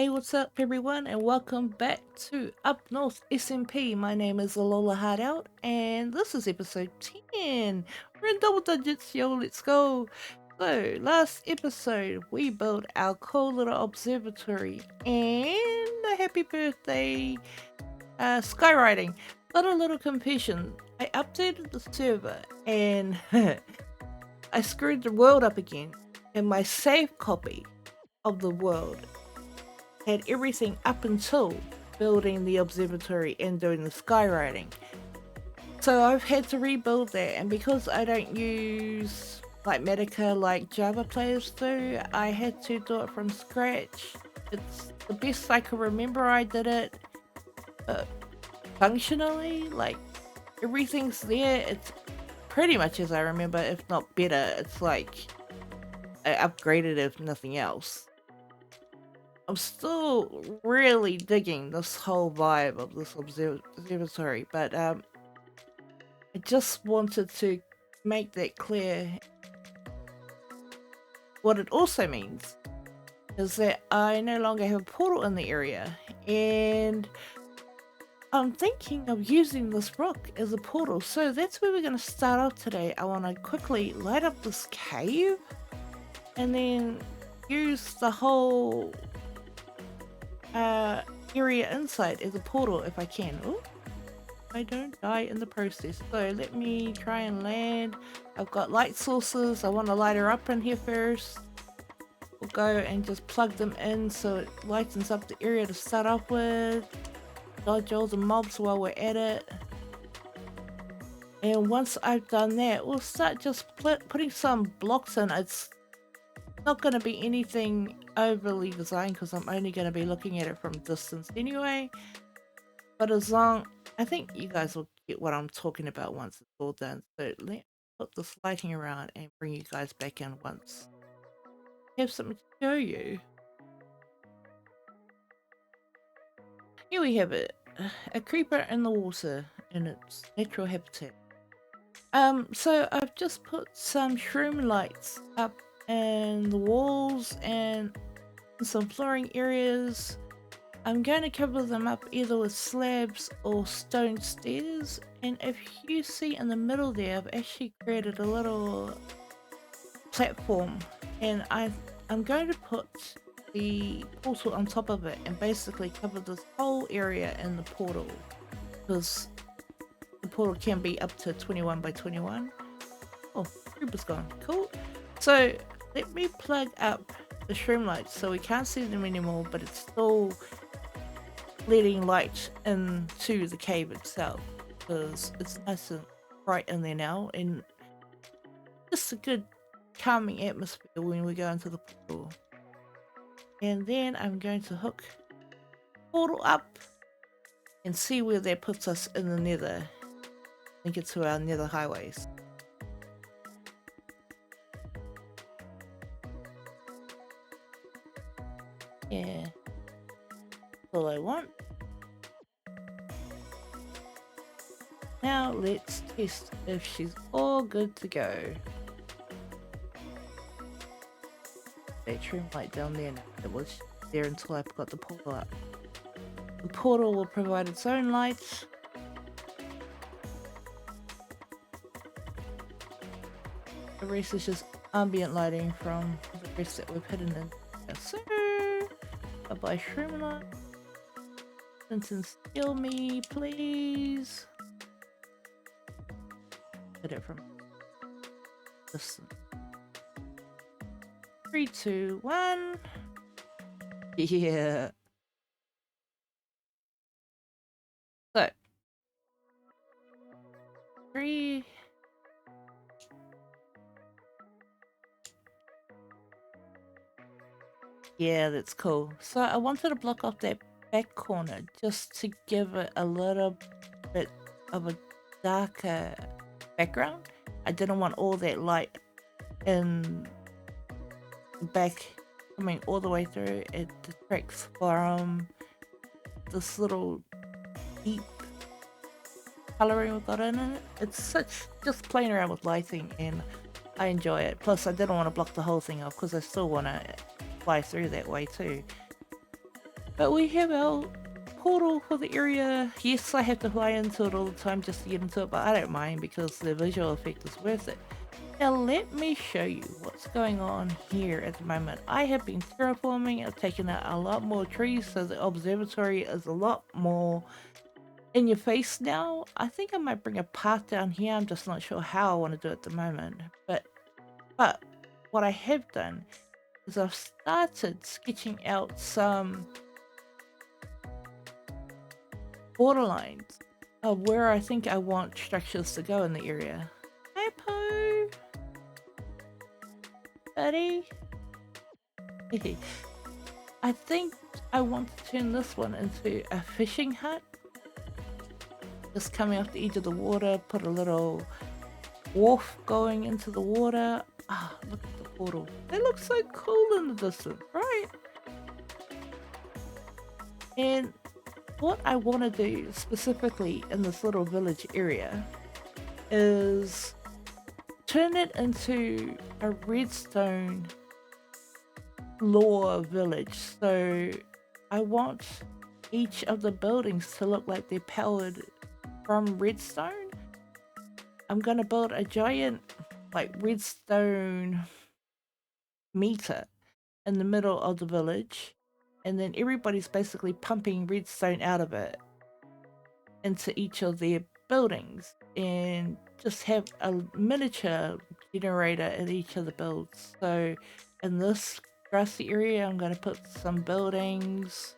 Hey, what's up, everyone, and welcome back to Up North SMP. My name is Alola Hardout, and this is episode 10. We're in double digits, yo, let's go. So, last episode, we built our cool little observatory and a happy birthday skywriting. But a little confession, I updated the server and I screwed the world up again, and my save copy of the world had everything up until building the observatory and doing the skywriting. So I've had to rebuild that, and because I don't use like Medica like Java players do, I had to do it from scratch. It's the best I can remember I did it, but functionally, like everything's there. It's pretty much as I remember, if not better. It's like I upgraded if nothing else. I'm still really digging this whole vibe of this observatory, but I just wanted to make that clear. What it also means is that I no longer have a portal in the area, and I'm thinking of using this rock as a portal. So that's where we're going to start off today. I want to quickly light up this cave and then use the whole area inside as a portal if I can. Ooh, I don't die in the process. So let me try and land. I've got light sources. I want to light her up in here first. We'll go and just plug them in so it lightens up the area to start off with. Dodge all the mobs while we're at it. And once I've done that, we'll start just putting some blocks in. It's not going to be anything overly designed because I'm only going to be looking at it from distance anyway. But I think you guys will get what I'm talking about once it's all done. So let me put this lighting around and bring you guys back in once I have something to show you. Here we have it. A creeper in the water in its natural habitat. So I've just put some shroom lights up in the walls and some flooring areas. I'm going to cover them up either with slabs or stone stairs, and if you see in the middle there, I've actually created a little platform, and I'm going to put the portal on top of it and basically cover this whole area in the portal, because the portal can be up to 21 by 21. Oh, creeper's gone. Cool. So let me plug up the shroom lights so we can't see them anymore, but it's still letting light into the cave itself because it's nice and bright in there now, and just a good calming atmosphere when we go into the portal. And then I'm going to hook portal up and see where that puts us in the nether and get to our nether highways. Yeah, that's all I want. Now let's test if she's all good to go. That shroom light down there, it was there until I got the portal up. The portal will provide its own lights. The rest is just ambient lighting from the rest that we've hidden in. So, I'll buy shroom light. Vincent, steal me, please. Hit it from distance. 3, 2, 1. Yeah. So 3. Yeah, that's cool. So I wanted to block off that back corner just to give it a little bit of a darker background. I didn't want all that light in the back coming all the way through. It detracts from this little deep coloring we've got in it. It's such just playing around with lighting, and I enjoy it. Plus, I didn't want to block the whole thing off because I still want to fly through that way too. But we have our portal for the area. Yes, I have to fly into it all the time just to get into it, but I don't mind because the visual effect is worth it. Now let me show you what's going on here at the moment. I have been terraforming. I've taken out a lot more trees, so the observatory is a lot more in your face now. I think I might bring a path down here. I'm just not sure how I want to do it at the moment. But what I have done is I've started sketching out some borderlines of where I think I want structures to go in the area. Hey Pooh! Buddy! I think I want to turn this one into a fishing hut. Just coming off the edge of the water, put a little wharf going into the water. Ah, look at the portal. They look so cool in the distance, right? And what I want to do specifically in this little village area is turn it into a redstone lore village. So I want each of the buildings to look like they're powered from redstone. I'm gonna build a giant like redstone meter in the middle of the village, and then everybody's basically pumping redstone out of it into each of their buildings, and just have a miniature generator in each of the builds. So in this grassy area I'm going to put some buildings.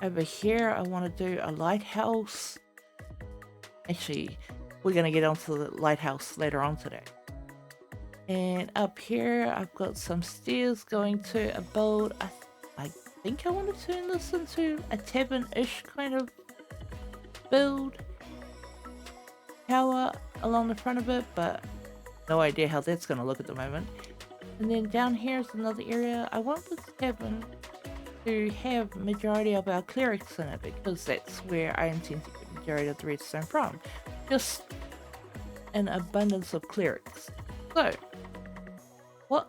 Over here I want to do a lighthouse. Actually, we're going to get onto the lighthouse later on today. And up here I've got some stairs going to a build. I think I want to turn this into a tavern-ish kind of build. Tower along the front of it, but no idea how that's going to look at the moment. And then down here is another area. I want this tavern to have majority of our clerics in it, because that's where I intend to get majority of the redstone from. Just an abundance of clerics. So what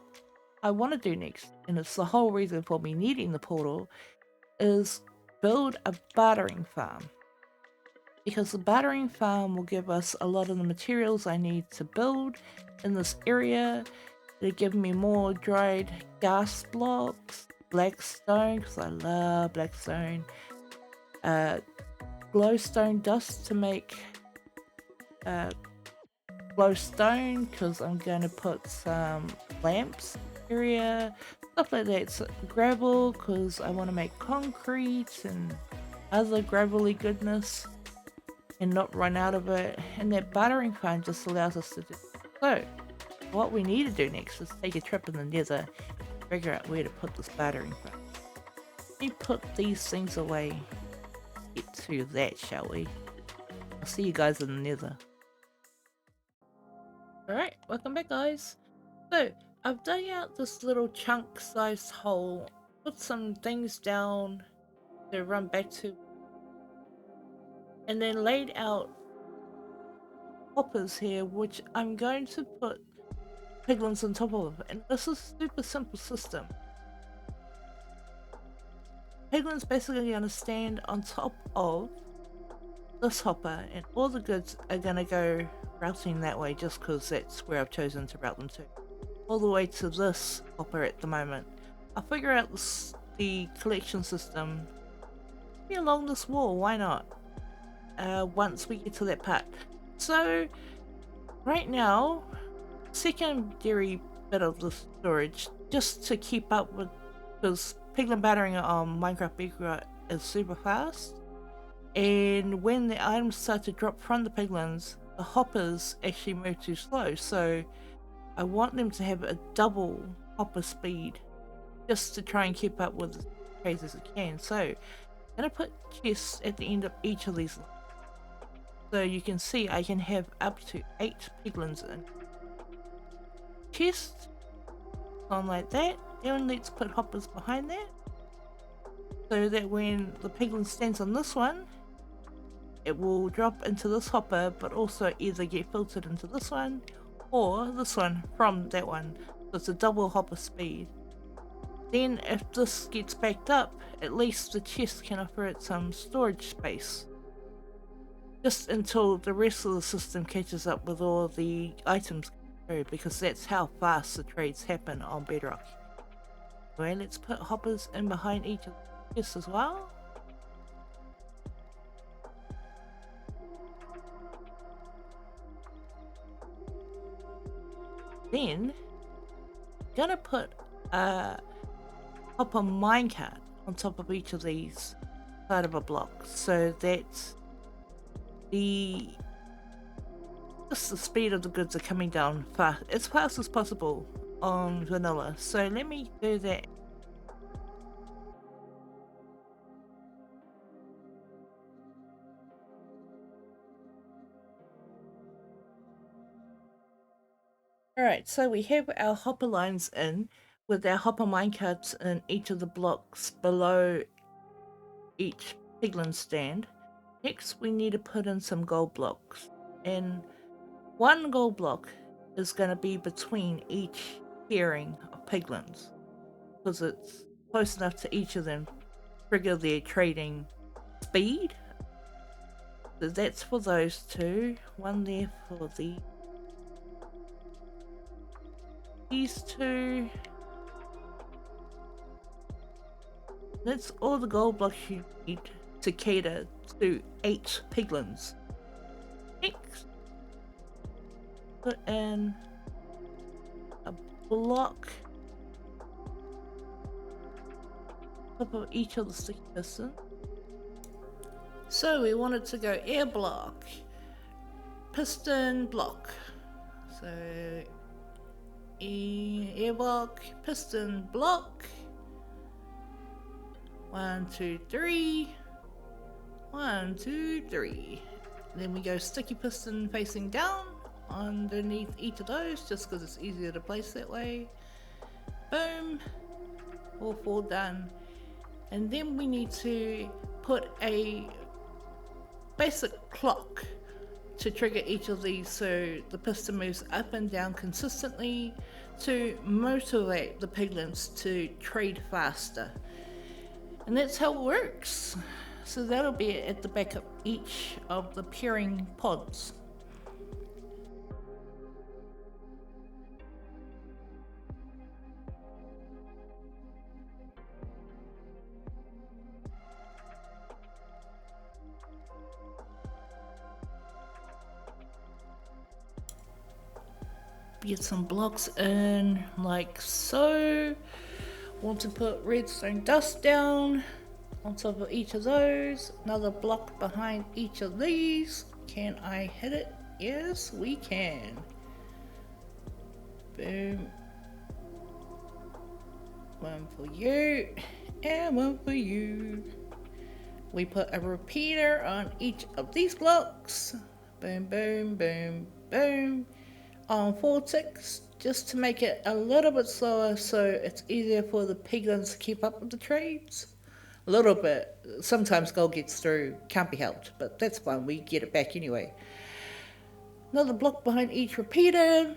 I want to do next, and it's the whole reason for me needing the portal, is build a bartering farm. Because the bartering farm will give us a lot of the materials I need to build in this area. It'll give me more dried gas blocks, black stone, because I love black stone, glowstone dust to make glowstone, because I'm going to put some lamps area, stuff like that. So gravel, because I want to make concrete and other gravelly goodness and not run out of it. And that bartering farm just allows us to do. So what we need to do next is take a trip in the nether, figure out where to put this bartering farm. Let me put these things away. Get to that, shall we? I'll see you guys in the nether. Alright, welcome back guys. So I've dug out this little chunk sized hole, put some things down to run back to, and then laid out hoppers here, which I'm going to put piglins on top of. And this is a super simple system. Piglin's basically going to stand on top of this hopper, and all the goods are going to go routing that way, just because that's where I've chosen to route them to. All the way to this hopper at the moment. I'll figure out the collection system maybe along this wall, why not? Once we get to that part. So right now, secondary bit of the storage, just to keep up with, because Piglin Bartering on Minecraft Bedrock is super fast, and when the items start to drop from the piglins, the hoppers actually move too slow. So I want them to have a double hopper speed, just to try and keep up with as crazy as I can. So I'm going to put chests at the end of each of these lines. So you can see I can have up to 8 piglins in. Chest on like that, and let's put hoppers behind that, so that when the piglin stands on this one, it will drop into this hopper, but also either get filtered into this one or this one from that one. So it's a double hopper speed. Then if this gets backed up, at least the chest can offer it some storage space. Just until the rest of the system catches up with all the items through, because that's how fast the trades happen on Bedrock. Okay, let's put hoppers in behind each of the chests as well. Then, I'm gonna put a hopper minecart on top of each of these side of a block, so that just the speed of the goods are coming down as fast as possible on vanilla. So let me do that. Alright, so we have our hopper lines in with our hopper minecarts in each of the blocks below each piglin stand. Next we need to put in some gold blocks, and one gold block is going to be between each pairing of piglins, because it's close enough to each of them to trigger their trading speed. So that's for those two. One there for these two. That's all the gold blocks you need to cater to 8 piglins. Next, put in a block top of each of the sticky pistons. So we wanted to go air block, piston block. So air block, piston block. 1, 2, 3. 1, 2, 3. Then we go sticky piston facing down underneath each of those, just because it's easier to place that way. Boom. All 4 done. And then we need to put a basic clock to trigger each of these, so the piston moves up and down consistently to motivate the piglins to trade faster. And that's how it works. So that'll be at the back of each of the pairing pods. Get some blocks in like so. Want to put redstone dust down on top of each of those. Another block behind each of these. Can I hit it? Yes, we can. Boom. One for you and one for you. We put a repeater on each of these blocks. Boom, boom, boom, boom. On 4 ticks, just to make it a little bit slower so it's easier for the piglins to keep up with the trades. A little bit. Sometimes gold gets through, can't be helped, but that's fine, we get it back anyway. Another block behind each repeater.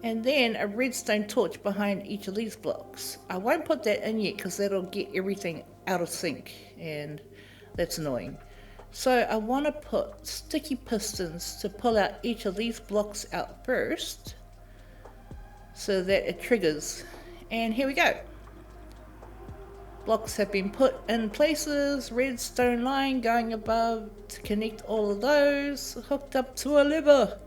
And then a redstone torch behind each of these blocks. I won't put that in yet because that'll get everything out of sync, and that's annoying. So I want to put sticky pistons to pull out each of these blocks out first, so that it triggers. And here we go. Blocks have been put in places, redstone line going above to connect all of those, hooked up to a lever.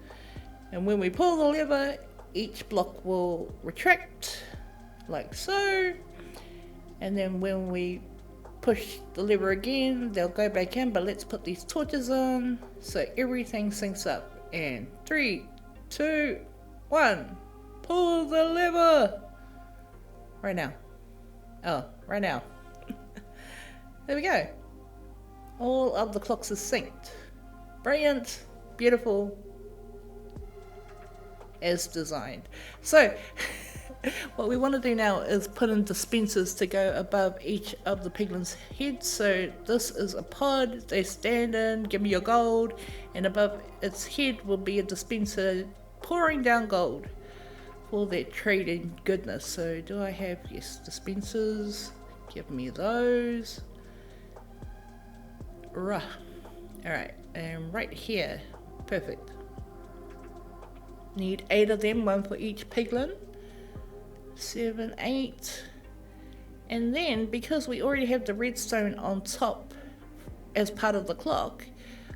And when we pull the lever, each block will retract, like so. And then when we push the lever again, they'll go back in, but let's put these torches on so everything syncs up. And 3, 2, 1, pull the lever! Right now. Oh, right now. There we go. All of the clocks are synced. Brilliant, beautiful, as designed. So, what we want to do now is put in dispensers to go above each of the piglins' heads. So this is a pod, they stand in, give me your gold, and above its head will be a dispenser pouring down gold. for that trading goodness. So do I have, yes, dispensers, give me those. Right. Alright, and right here, perfect. Need 8 of them, 1 for each piglin. 7, 8. And then, because we already have the redstone on top as part of the clock,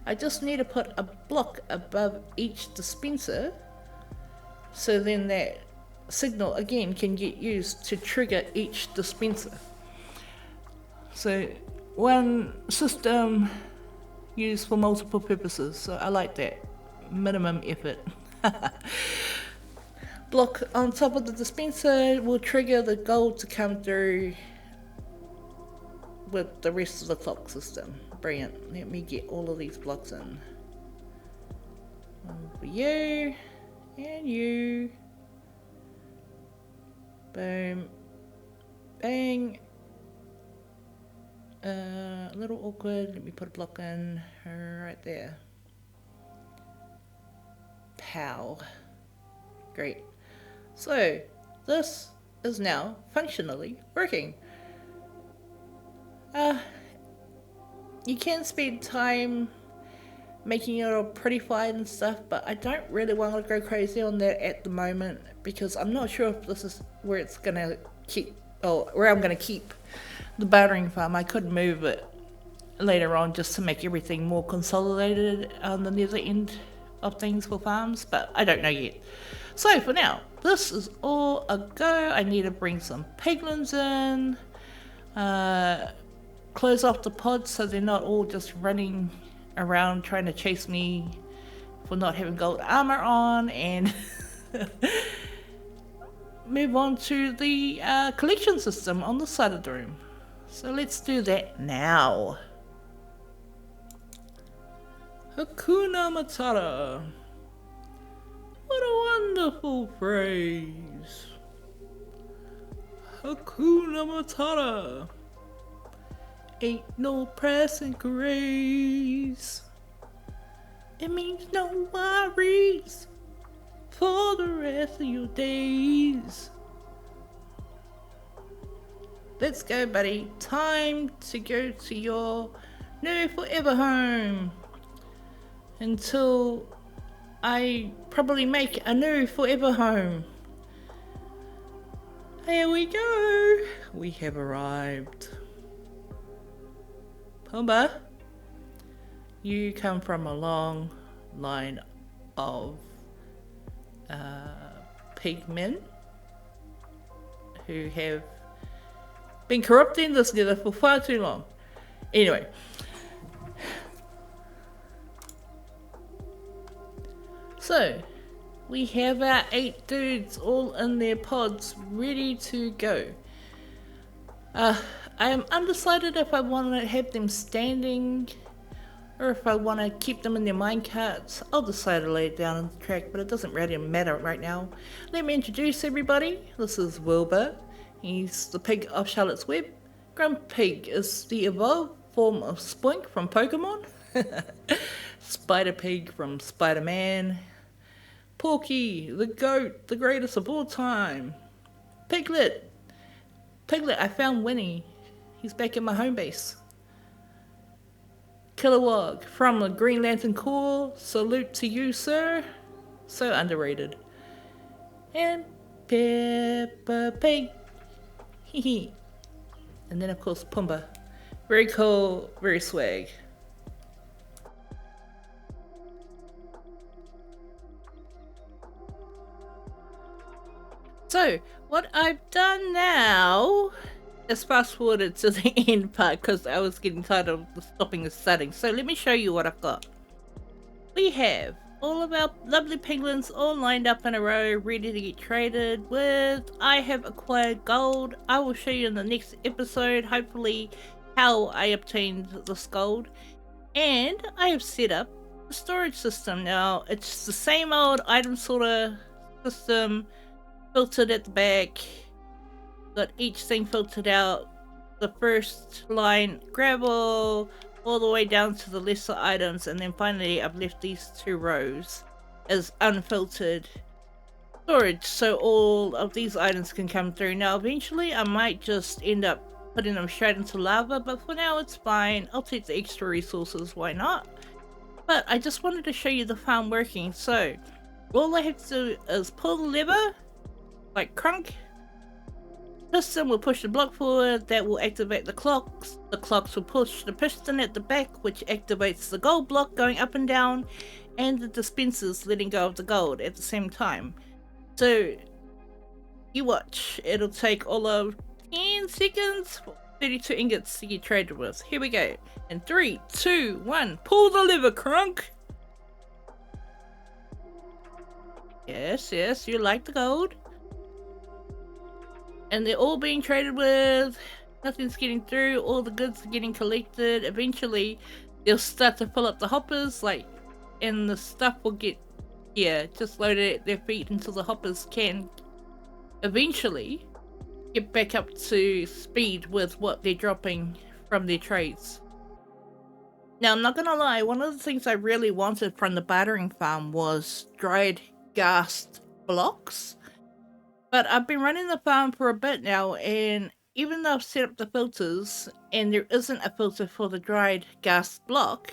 I just need to put a block above each dispenser, so then that signal again can get used to trigger each dispenser. So one system used for multiple purposes, so I like that. Minimum effort. Block on top of the dispenser will trigger the gold to come through with the rest of the clock system. Brilliant. Let me get all of these blocks in. One for you and you. Boom. Bang. A little awkward. Let me put a block in right there. Pow. Great. So this is now functionally working. You can spend time making it all prettified and stuff, but I don't really want to go crazy on that at the moment, because I'm not sure if this is where it's gonna keep, or where I'm gonna keep the bartering farm. I could move it later on just to make everything more consolidated on the nether end of things for farms, but I don't know yet. So for now, this is all a go. I need to bring some piglins in, close off the pods so they're not all just running around trying to chase me for not having gold armor on, and move on to the collection system on the side of the room. So let's do that now. Hakuna Matata. What a wonderful phrase. Hakuna Matata. Ain't no pressing grace. It means no worries for the rest of your days. Let's go, buddy. Time to go to your new forever home. Until I probably make a new forever home. Here we go. We have arrived. Pumba, you come from a long line of pigmen who have been corrupting this nether for far too long. Anyway, so we have our 8 dudes all in their pods ready to go. I am undecided if I want to have them standing or if I want to keep them in their minecarts. I'll decide to lay it down on the track, but it doesn't really matter right now. Let me introduce everybody. This is Wilbur. He's the pig of Charlotte's Web. Grumpig is the evolved form of Spoink from Pokemon. Spider Pig from Spider-Man. Porky, the goat, the greatest of all time. Piglet, I found Winnie. He's back at my home base. Kilowog from the Green Lantern Corps. Salute to you, sir. So underrated. And Peppa Pig. Hehe. And then of course Pumbaa. Very cool, very swag. So, what I've done now is fast forwarded to the end part because I was getting tired of stopping the settings. So let me show you what I've got. We have all of our lovely piglins all lined up in a row, ready to get traded with. I have acquired gold. I will show you in the next episode, hopefully, how I obtained this gold. And I have set up a storage system. Now, it's the same old item sorter system, filtered at the back. Got each thing filtered out. The first line, gravel, all the way down to the lesser items, and then finally I've left these 2 rows as unfiltered storage so all of these items can come through. Now eventually I might just end up putting them straight into lava, but for now it's fine. I'll take the extra resources, why not? But I just wanted to show you the farm working. So all I have to do is pull the lever like crunk. Piston will push the block forward, that will activate the clocks. The clocks will push the piston at the back, which activates the gold block going up and down, and the dispensers letting go of the gold at the same time. So you watch, it'll take all of 10 seconds for 32 ingots to get traded with. Here we go. In 3, 2, 1, pull the lever, crunk! Yes, yes, you like the gold. And they're all being traded with. Nothing's getting through. All the goods are getting collected. Eventually, they'll start to fill up the hoppers, and the stuff will get, just loaded at their feet until the hoppers can eventually get back up to speed with what they're dropping from their trades. Now, I'm not gonna lie, one of the things I really wanted from the bartering farm was dried ghast blocks. But I've been running the farm for a bit now, and even though I've set up the filters and there isn't a filter for the dried ghast block,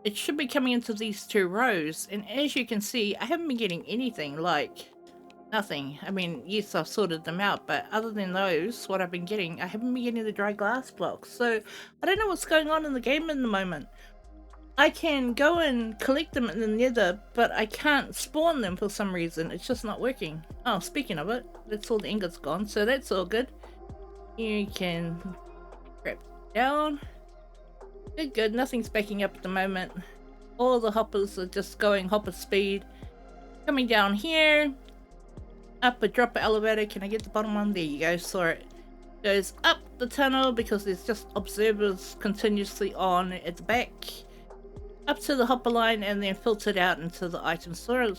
it should be coming into these 2 rows. And as you can see, I haven't been getting anything, like nothing. I mean, yes, I've sorted them out, but other than those, what I've been getting, I haven't been getting the dry glass blocks. So I don't know what's going on in the game at the moment. I can go and collect them in the nether, but I can't spawn them for some reason. It's just not working. Oh, speaking of it, that's all the ingots gone, so that's all good. You can grab down. Good, nothing's backing up at the moment. All the hoppers are just going hopper speed. Coming down here. Up a drop elevator. Can I get the bottom one? There you go, saw it. Goes up the tunnel because there's just observers continuously on at the back. Up to the hopper line and then filtered out into the item storage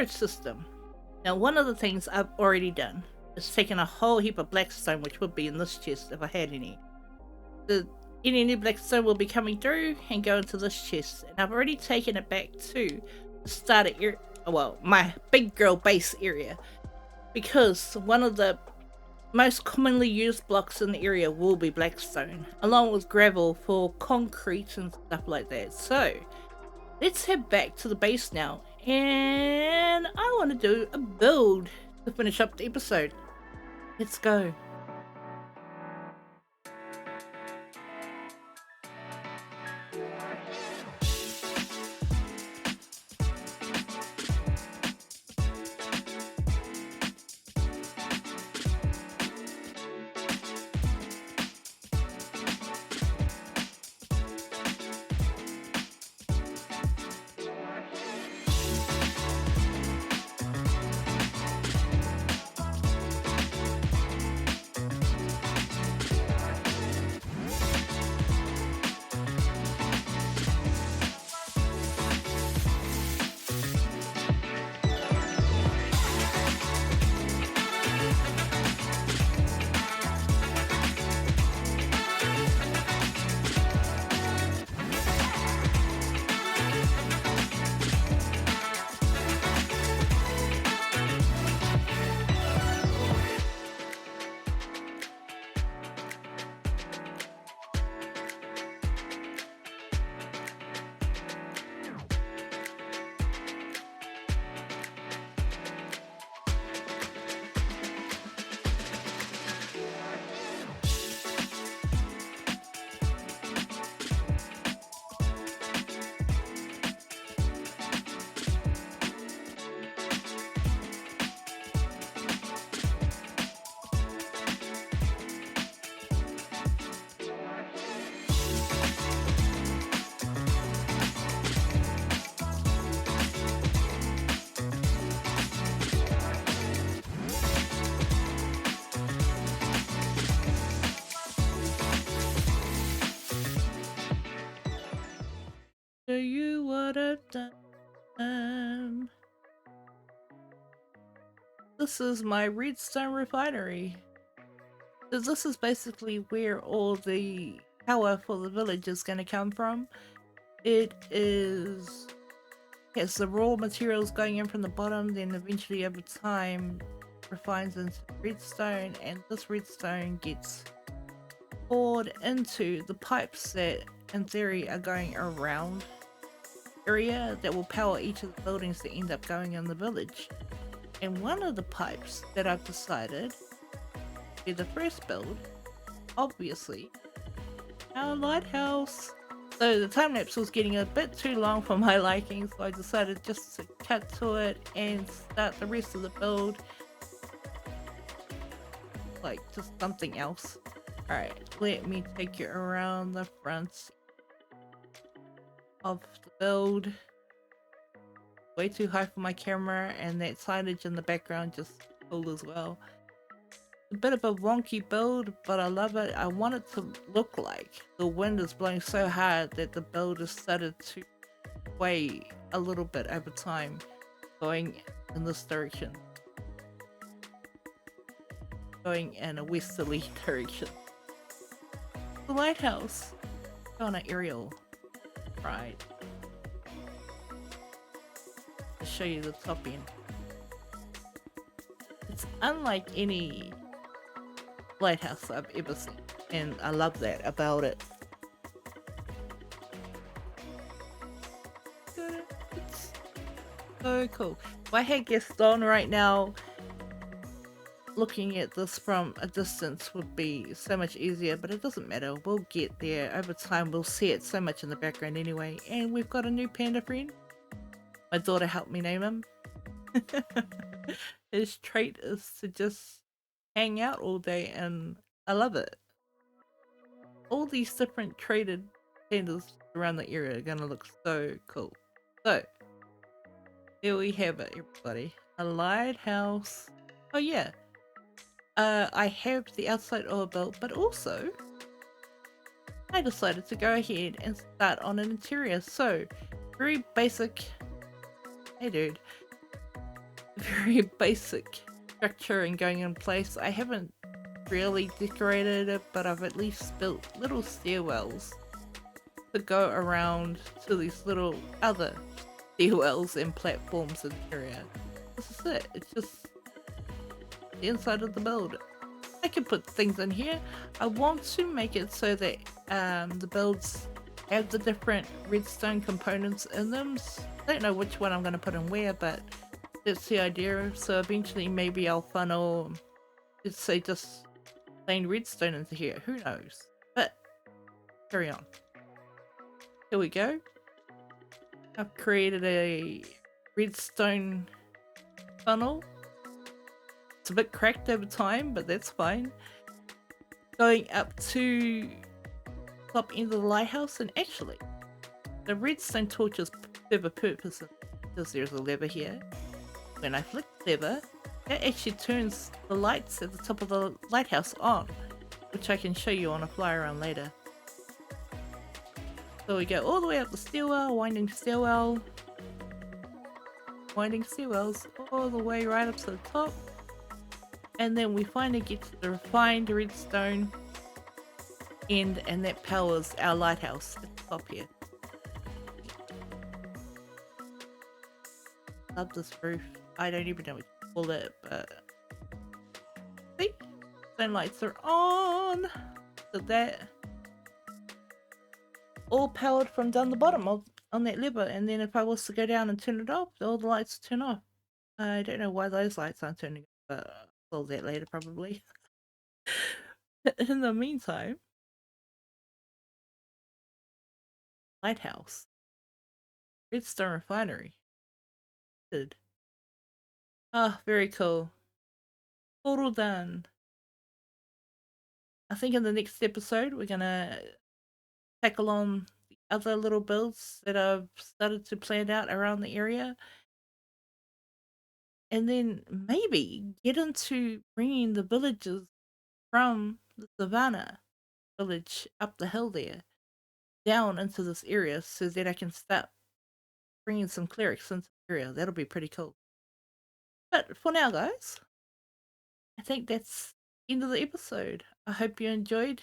system. Now, one of the things I've already done is taken a whole heap of blackstone, which would be in this chest if I had any. Any new blackstone will be coming through and go into this chest, and I've already taken it back to the starter area, well, my big girl base area, because one of the most commonly used blocks in the area will be blackstone, along with gravel for concrete and stuff like that. So let's head back to the base now, and I want to do a build to finish up the episode. Let's go. Show you what I've done. This is my redstone refinery. So this is basically where all the power for the village is going to come from. It is has the raw materials going in from the bottom, then eventually over time refines into redstone, and this redstone gets poured into the pipes that in theory are going around area that will power each of the buildings that end up going in the village. And one of the pipes that I've decided to be the first build, obviously, our lighthouse. So the time lapse was getting a bit too long for my liking, so I decided just to cut to it and start the rest of the build like just something else. Alright, let me take you around the front of the build. Way too high for my camera, and that signage in the background just cool as well. A bit of a wonky build, but I love it. I want it to look like the wind is blowing so hard that the build has started to sway a little bit over time, going in this direction. Going in a westerly direction. The lighthouse. On an aerial ride. To show you the top end. It's unlike any lighthouse I've ever seen, and I love that about it. It's so cool. If I had guests on right now, looking at this from a distance would be so much easier, but it doesn't matter. We'll get there. Over time, we'll see it so much in the background anyway. And we've got a new panda friend. My daughter helped me name him. His trait is to just hang out all day, and I love it. All these different traded pandas around the area are gonna look so cool. So, here we have it, everybody. A lighthouse. Oh yeah. I have the outside oil built, but also I decided to go ahead and start on an interior. So, very basic. Hey dude. Very basic structure and going in place. I haven't really decorated it, but I've at least built little stairwells to go around to these little other stairwells and platforms in the area. This is it. It's just the inside of the build. I can put things in here. I want to make it so that the builds have the different redstone components in them. I don't know which one I'm going to put in where, but that's the idea. So eventually maybe I'll funnel, let's say, just plain redstone into here. Who knows? But carry on. Here we go. I've created a redstone funnel. It's a bit cracked over time, but that's fine. Going up to top end of the lighthouse, and actually the redstone torches serve a purpose because there's a lever here. When I flick the lever, that actually turns the lights at the top of the lighthouse on, which I can show you on a fly around later. So we go all the way up the stairwell, winding stairwell, winding stairwells all the way right up to the top. And then we finally get to the refined redstone end, and that powers our lighthouse at the top here. Love this roof. I don't even know what to call it, but see? Stone lights are on! So that all powered from down the bottom on that lever, and then if I was to go down and turn it off, all the lights turn off. I don't know why those lights aren't turning off, but I'll solve that later probably. In the meantime, Lighthouse, Redstone Refinery. Good. Ah, very cool. Total done. I think in the next episode we're gonna tackle on the other little builds that I've started to plan out around the area. And then maybe get into bringing the villagers from the savannah village up the hill there down into this area so that I can start bringing some clerics into the area. That'll be pretty cool. But for now, guys, I think that's the end of the episode. I hope you enjoyed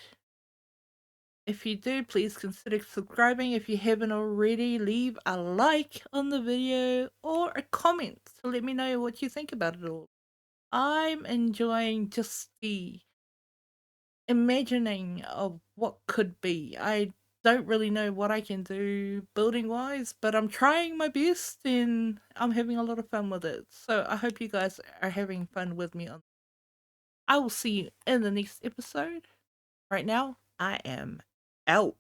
If you do, please consider subscribing. If you haven't already, leave a like on the video or a comment to let me know what you think about it all. I'm enjoying just the imagining of what could be. I don't really know what I can do building wise, but I'm trying my best and I'm having a lot of fun with it. So I hope you guys are having fun with me on. I will see you in the next episode. Right now, I am out.